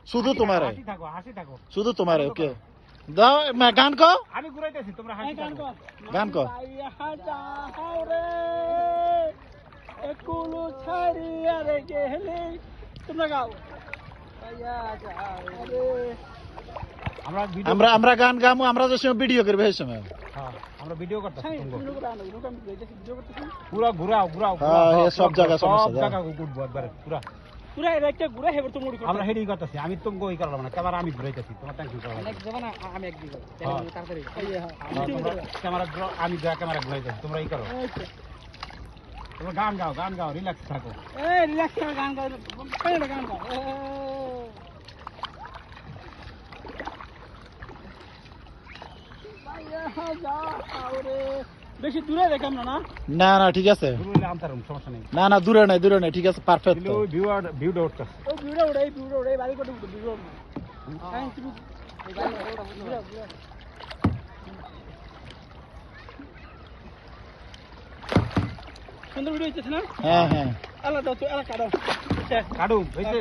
শুধু তোমারে শুধু তোমারে ওকে দাও গান কো আমি ঘুরাইতেছি তোমরা হাসি গান কো গান কো একুলু ছাড়িয়া রে গেলে তোমরা গাও আমরা আমরা গান গামু আমরা যে সময় ভিডিও করবে সেই সময় আমরা ভিডিও করতেছি পুরো ঘুরাও ঘুরাও হ্যাঁ সব জায়গা সমস্যা সব জায়গা ঘুরবো একবারে পুরো পুরো একটা ঘুরা হেবার তো মুড়ি আমরা হেডি করতেছি আমি তুমি কই করলাম না ক্যামেরা আমি ঘুরাইতেছি তোমার টেনশন করো না এক যাব না আমি এক দিব তাড়াতাড়ি ক্যামেরা আমি ক্যামেরা ঘুরাইতেছি তোমরা এই করো তোমরা গান গাও রিল্যাক্স থাকো এই রিল্যাক্স করে গান গাও পেলে গান গাও বেশি দূরে দেখাম না না না না ঠিক আছে দূরে আমতারম সমস্যা নেই না না দূরে নাই ঠিক আছে পারফেক্ট তো ভিউটা উঠছে ও ভিউটা উড়াই বাড়ি করে উঠে ভিউটা হ্যাঁ তুমি এই বাড়ি ওটা সুন্দর ভিডিও হচ্ছে না হ্যাঁ হ্যাঁ আলাদা তো এলাকা কাটো কাটু হইছে